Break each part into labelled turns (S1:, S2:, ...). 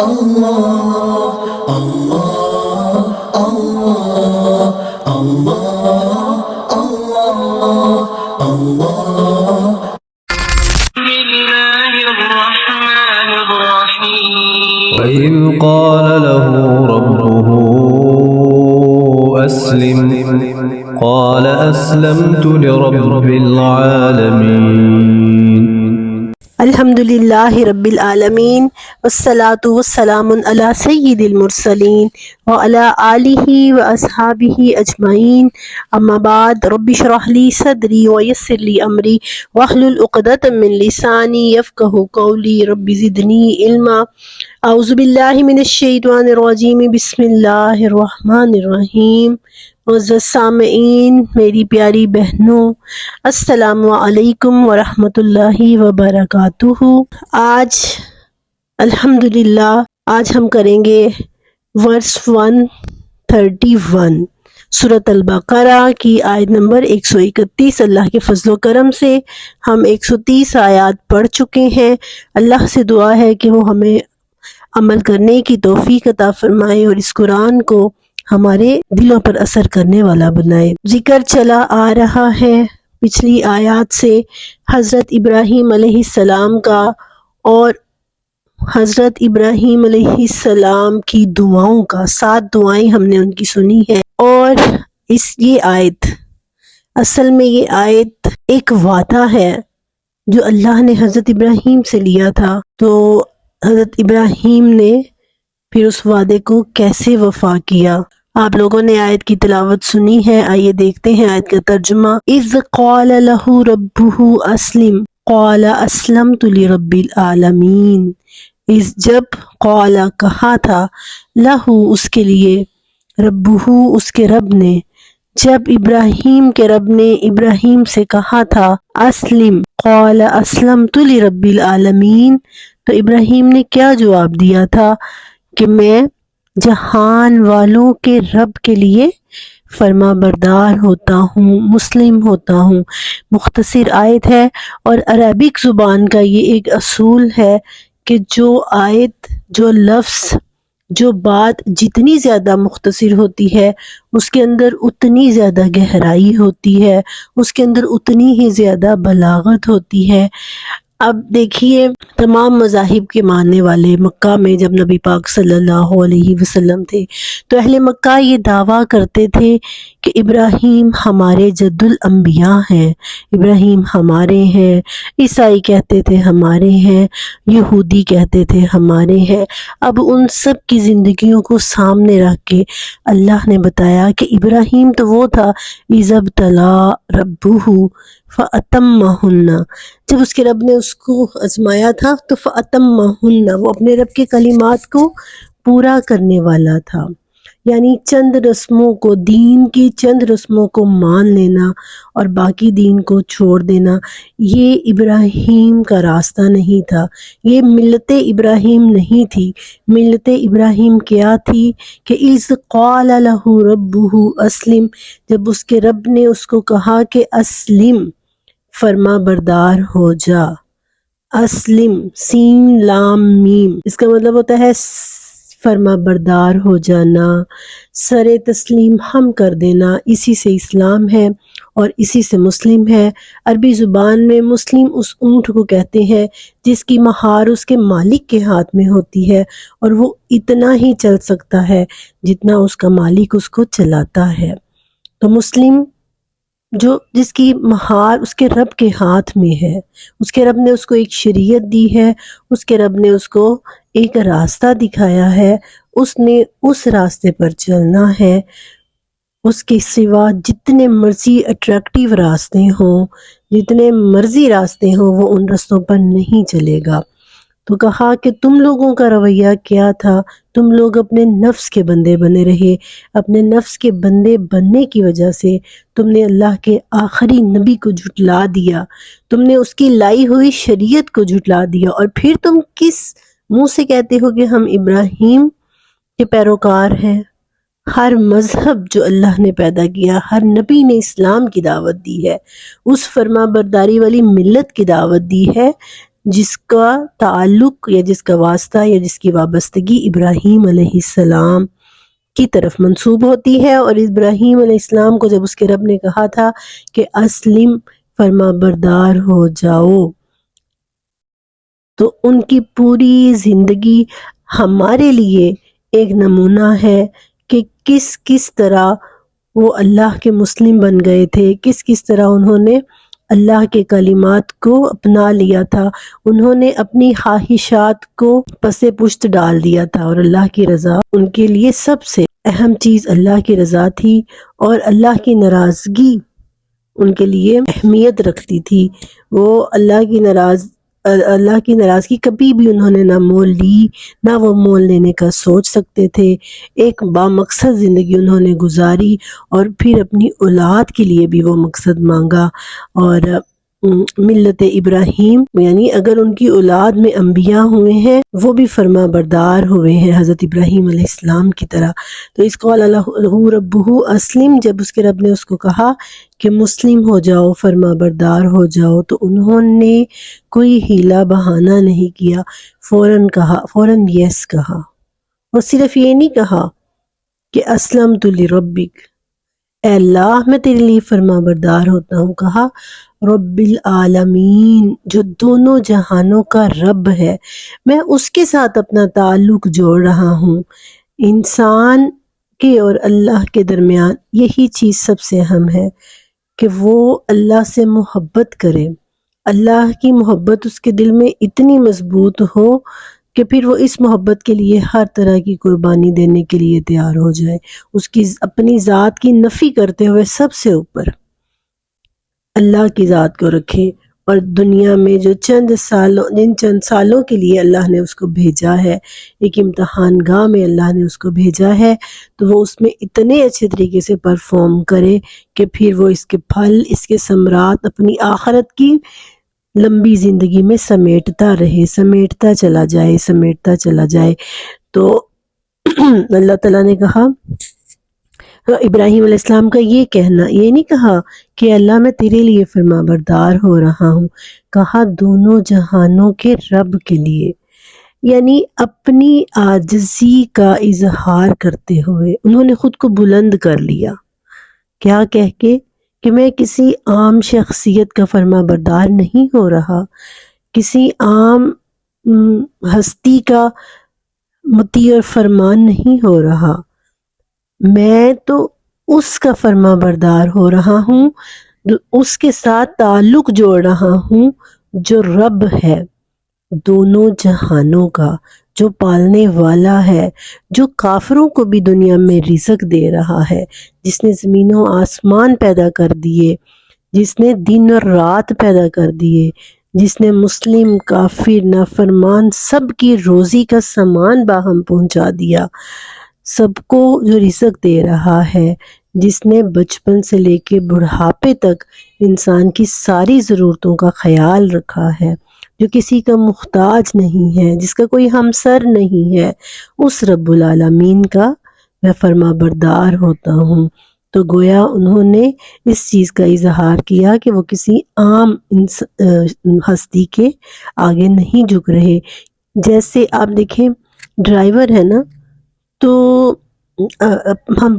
S1: اللہ اللہ اللہ اللہ اللہ اللہ
S2: وَإِذْ قَالَ لَهُ رَبُّهُ أَسْلِمْ قَالَ أَسْلَمْتُ لِرَبِّ الْعَالَمِينَ
S3: الحمدللہ رب العالمین والصلاة والسلام علی سید المرسلین وعلی آلہ واصحابہ اجمعین اما بعد رب اشرح لی صدری ویسر لی امری واحلل عقدۃ من لسانی یفقہوا قولی رب زدنی علما اعوذ باللہ من الشیطان الرجیم بسم اللہ الرحمن الرحیم معزز سامعین، میری پیاری بہنوں، السلام علیکم ورحمۃ اللہ وبرکاتہ۔ آج الحمدللہ ہم کریں گے ورس 131 سورۃ البقرہ کی آیت نمبر 131۔ اللہ کے فضل و کرم سے ہم 130 آیات پڑھ چکے ہیں۔ اللہ سے دعا ہے کہ وہ ہمیں عمل کرنے کی توفیق عطا فرمائے اور اس قرآن کو ہمارے دلوں پر اثر کرنے والا بنائے۔ ذکر چلا آ رہا ہے پچھلی آیات سے حضرت ابراہیم علیہ السلام کا، اور حضرت ابراہیم علیہ السلام کی دعاؤں کا۔ 7 دعائیں ہم نے ان کی سنی ہے، اور یہ آیت اصل میں یہ آیت ایک وعدہ ہے جو اللہ نے حضرت ابراہیم سے لیا تھا۔ تو حضرت ابراہیم نے پھر اس وعدے کو کیسے وفا کیا۔ آپ لوگوں نے آیت کی تلاوت سنی ہے، آئیے دیکھتے ہیں آیت کا ترجمہ۔ اذ قال له ربه اسلم قال اسلمت لرب العالمین۔ جب قال کہا تھا، لہ اس کے لیے، ربہ اس کے رب نے، جب ابراہیم کے رب نے ابراہیم سے کہا تھا اسلم قال اسلمت لرب العالمین، تو ابراہیم نے کیا جواب دیا تھا کہ میں جہان والوں کے رب کے لیے فرما بردار ہوتا ہوں، مسلم ہوتا ہوں۔ مختصر آیت ہے، اور عربک زبان کا یہ ایک اصول ہے کہ جو آیت، جو لفظ، جو بات جتنی زیادہ مختصر ہوتی ہے اس کے اندر اتنی زیادہ گہرائی ہوتی ہے، اس کے اندر اتنی ہی زیادہ بلاغت ہوتی ہے۔ اب دیکھیے، تمام مذاہب کے ماننے والے مکہ میں جب نبی پاک صلی اللہ علیہ وسلم تھے تو اہل مکہ یہ دعویٰ کرتے تھے کہ ابراہیم ہمارے جد الانبیاء ہیں، ابراہیم ہمارے ہیں۔ عیسائی کہتے تھے ہمارے ہیں، یہودی کہتے تھے ہمارے ہیں۔ اب ان سب کی زندگیوں کو سامنے رکھ کے اللہ نے بتایا کہ ابراہیم تو وہ تھا اِذَ ابْتَلَىٰ رَبُّهُ فَأَتَمَّهُنَّ، جب اس کے رب نے اس کو آزمایا تھا تو فَأَتَمَّهُنَّ، وہ اپنے رب کے کلمات کو پورا کرنے والا تھا۔ یعنی چند رسموں کو، دین کی چند رسموں کو مان لینا اور باقی دین کو چھوڑ دینا، یہ ابراہیم کا راستہ نہیں تھا، یہ ملت ابراہیم نہیں تھی۔ ملت ابراہیم کیا تھی کہ اِذْ قَالَ لَهُ رَبُّهُ اسلم، جب اس کے رب نے اس کو کہا کہ اسلم، فرما بردار ہو جا۔ اسلم، سین لام میم، اس کا مطلب ہوتا ہے فرما بردار ہو جانا، سر تسلیم ہم کر دینا۔ اسی سے اسلام ہے اور اسی سے مسلم ہے۔ عربی زبان میں مسلم اس اونٹ کو کہتے ہیں جس کی مہار اس کے مالک کے ہاتھ میں ہوتی ہے، اور وہ اتنا ہی چل سکتا ہے جتنا اس کا مالک اس کو چلاتا ہے۔ تو مسلم جس کی مہار اس کے رب کے ہاتھ میں ہے، اس کے رب نے اس کو ایک شریعت دی ہے، اس کے رب نے اس کو ایک راستہ دکھایا ہے، اس نے اس راستے پر چلنا ہے۔ اس کے سوا جتنے مرضی اٹریکٹیو راستے ہوں، جتنے مرضی راستے ہوں، وہ ان راستوں پر نہیں چلے گا۔ تو کہا کہ تم لوگوں کا رویہ کیا تھا، تم لوگ اپنے نفس کے بندے بنے رہے، اپنے نفس کے بندے بننے کی وجہ سے تم نے اللہ کے آخری نبی کو جھٹلا دیا، تم نے اس کی لائی ہوئی شریعت کو جھٹلا دیا، اور پھر تم کس منہ سے کہتے ہو کہ ہم ابراہیم کے پیروکار ہیں۔ ہر مذہب جو اللہ نے پیدا کیا، ہر نبی نے اسلام کی دعوت دی ہے، اس فرما برداری والی ملت کی دعوت دی ہے جس کا تعلق یا جس کا واسطہ یا جس کی وابستگی ابراہیم علیہ السلام کی طرف منسوب ہوتی ہے۔ اور ابراہیم علیہ السلام کو جب اس کے رب نے کہا تھا کہ اسلم، فرما بردار ہو جاؤ، تو ان کی پوری زندگی ہمارے لیے ایک نمونہ ہے کہ کس طرح وہ اللہ کے مسلم بن گئے تھے، کس طرح انہوں نے اللہ کے کلمات کو اپنا لیا تھا، انہوں نے اپنی خواہشات کو پس پشت ڈال دیا تھا، اور اللہ کی رضا ان کے لیے سب سے اہم چیز اللہ کی رضا تھی، اور اللہ کی ناراضگی ان کے لیے اہمیت رکھتی تھی۔ وہ اللہ کی ناراضگی کبھی بھی انہوں نے نہ مول لی، نہ وہ مول لینے کا سوچ سکتے تھے۔ ایک بامقصد زندگی انہوں نے گزاری، اور پھر اپنی اولاد کے لیے بھی وہ مقصد مانگا۔ اور ملت ابراہیم یعنی اگر ان کی اولاد میں انبیاء ہوئے ہیں، وہ بھی فرما بردار ہوئے ہیں حضرت ابراہیم علیہ السلام کی طرح۔ تو اس قول لہ ربہ اسلم، جب اس کے رب نے اس کو کہا کہ مسلم ہو جاؤ، فرما بردار ہو جاؤ، تو انہوں نے کوئی ہیلا بہانہ نہیں کیا، فوراً یس کہا، اور صرف یہ نہیں کہا کہ اسلمت لربک، اے اللہ میں تیرے لیے فرما بردار ہوتا ہوں، کہا رب العالمین، جو دونوں جہانوں کا رب ہے، میں اس کے ساتھ اپنا تعلق جوڑ رہا ہوں۔ انسان کے اور اللہ کے درمیان یہی چیز سب سے اہم ہے کہ وہ اللہ سے محبت کرے، اللہ کی محبت اس کے دل میں اتنی مضبوط ہو کہ پھر وہ اس محبت کے لیے ہر طرح کی قربانی دینے کے لیے تیار ہو جائے، اس کی اپنی ذات کی نفی کرتے ہوئے سب سے اوپر اللہ کی ذات کو رکھے، اور دنیا میں جن چند سالوں کے لیے اللہ نے اس کو بھیجا ہے، ایک امتحان گاہ میں اللہ نے اس کو بھیجا ہے، تو وہ اس میں اتنے اچھے طریقے سے پرفارم کرے کہ پھر وہ اس کے پھل، اس کے ثمرات اپنی آخرت کی لمبی زندگی میں سمیٹتا رہے، سمیٹتا چلا جائے۔ تو اللہ تعالیٰ نے کہا، ابراہیم علیہ السلام کا یہ کہنا، یہ نہیں کہا کہ اللہ میں تیرے لیے فرما بردار ہو رہا ہوں، کہا دونوں جہانوں کے رب کے لیے، یعنی اپنی عاجزی کا اظہار کرتے ہوئے انہوں نے خود کو بلند کر لیا، کیا کہہ کے کہ میں کسی عام شخصیت کا فرما بردار نہیں ہو رہا، کسی عام ہستی کا مطیع اور فرمان نہیں ہو رہا، میں تو اس کا فرما بردار ہو رہا ہوں، اس کے ساتھ تعلق جوڑ رہا ہوں جو رب ہے دونوں جہانوں کا، جو پالنے والا ہے، جو کافروں کو بھی دنیا میں رزق دے رہا ہے، جس نے زمین و آسمان پیدا کر دیے، جس نے دن اور رات پیدا کر دیے، جس نے مسلم، کافر، نافرمان سب کی روزی کا سامان باہم پہنچا دیا، سب کو جو رزق دے رہا ہے، جس نے بچپن سے لے کے بڑھاپے تک انسان کی ساری ضرورتوں کا خیال رکھا ہے، جو کسی کا محتاج نہیں ہے، جس کا کوئی ہمسر نہیں ہے، اس رب العالمین کا میں فرما بردار ہوتا ہوں۔ تو گویا انہوں نے اس چیز کا اظہار کیا کہ وہ کسی عام ہستی کے آگے نہیں جھک رہے۔ جیسے آپ دیکھیں ڈرائیور ہے نا، تو ہم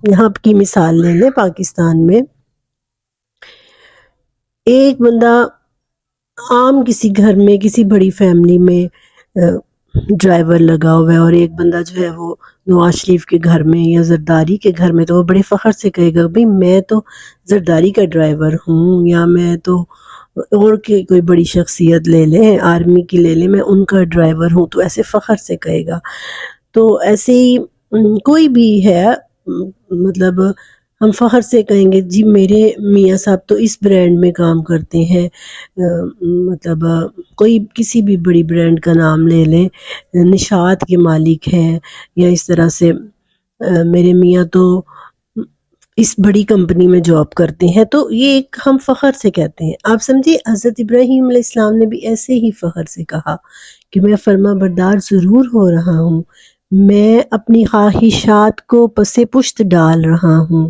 S3: یہاں کی مثال لے لیں، پاکستان میں ایک بندہ عام کسی گھر میں، کسی بڑی فیملی میں ڈرائیور لگا ہوا ہے، اور ایک بندہ جو ہے وہ نواز شریف کے گھر میں یا زرداری کے گھر میں، تو وہ بڑے فخر سے کہے گا بھئی میں تو زرداری کا ڈرائیور ہوں، یا میں تو اور کوئی بڑی شخصیت لے لیں، آرمی کی لے لیں، میں ان کا ڈرائیور ہوں، تو ایسے فخر سے کہے گا۔ تو ایسے ہی کوئی بھی ہے، مطلب ہم فخر سے کہیں گے جی میرے میاں صاحب تو اس برانڈ میں کام کرتے ہیں، مطلب کوئی کسی بھی بڑی برانڈ کا نام لے لیں، نشاط کے مالک ہیں، یا اس طرح سے میرے میاں تو اس بڑی کمپنی میں جاب کرتے ہیں، تو یہ ایک ہم فخر سے کہتے ہیں۔ آپ سمجھے حضرت ابراہیم علیہ السلام نے بھی ایسے ہی فخر سے کہا کہ میں فرما بردار ضرور ہو رہا ہوں، میں اپنی خواہشات کو پس پشت ڈال رہا ہوں،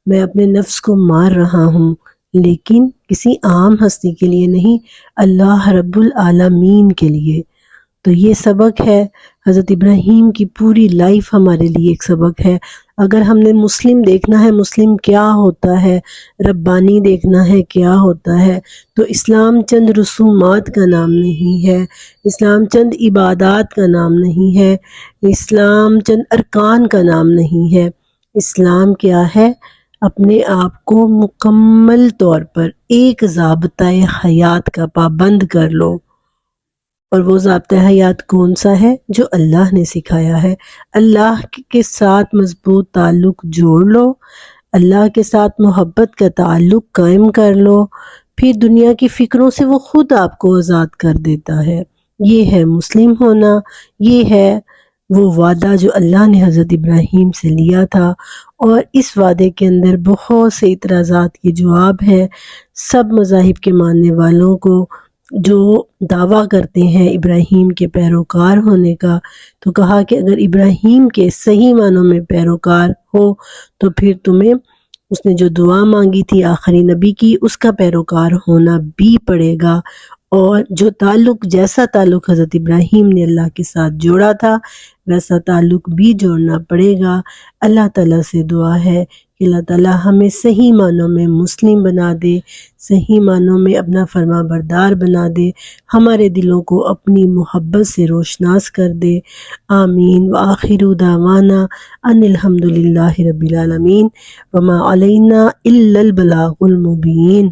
S3: میں اپنے نفس کو مار رہا ہوں، لیکن کسی عام ہستی کے لیے نہیں، اللہ رب العالمین کے لیے۔ تو یہ سبق ہے، حضرت ابراہیم کی پوری لائف ہمارے لیے ایک سبق ہے۔ اگر ہم نے مسلم دیکھنا ہے مسلم کیا ہوتا ہے، ربانی دیکھنا ہے کیا ہوتا ہے، تو اسلام چند رسومات کا نام نہیں ہے، اسلام چند عبادات کا نام نہیں ہے، اسلام چند ارکان کا نام نہیں ہے۔ اسلام کیا ہے؟ اپنے آپ کو مکمل طور پر ایک ضابطۂ حیات کا پابند کر لو، اور وہ ضابطۂ حیات کون سا ہے؟ جو اللہ نے سکھایا ہے۔ اللہ کے ساتھ مضبوط تعلق جوڑ لو، اللہ کے ساتھ محبت کا تعلق قائم کر لو، پھر دنیا کی فکروں سے وہ خود آپ کو آزاد کر دیتا ہے۔ یہ ہے مسلم ہونا، یہ ہے وہ وعدہ جو اللہ نے حضرت ابراہیم سے لیا تھا، اور اس وعدے کے اندر بہت سے اعتراضات کے جواب ہیں۔ سب مذاہب کے ماننے والوں کو جو دعویٰ کرتے ہیں ابراہیم کے پیروکار ہونے کا، تو کہا کہ اگر ابراہیم کے صحیح معنوں میں پیروکار ہو تو پھر تمہیں اس نے جو دعا مانگی تھی آخری نبی کی، اس کا پیروکار ہونا بھی پڑے گا، اور جو تعلق جیسا تعلق حضرت ابراہیم نے اللہ کے ساتھ جوڑا تھا ویسا تعلق بھی جوڑنا پڑے گا۔ اللہ تعالیٰ سے دعا ہے کہ اللہ تعالیٰ ہمیں صحیح معنوں میں مسلم بنا دے، صحیح معنوں میں اپنا فرما بردار بنا دے، ہمارے دلوں کو اپنی محبت سے روشناس کر دے۔ آمین۔ وآخر دعوانا ان الحمد للہ رب العالمین، وما علینا الا البلاغ المبین۔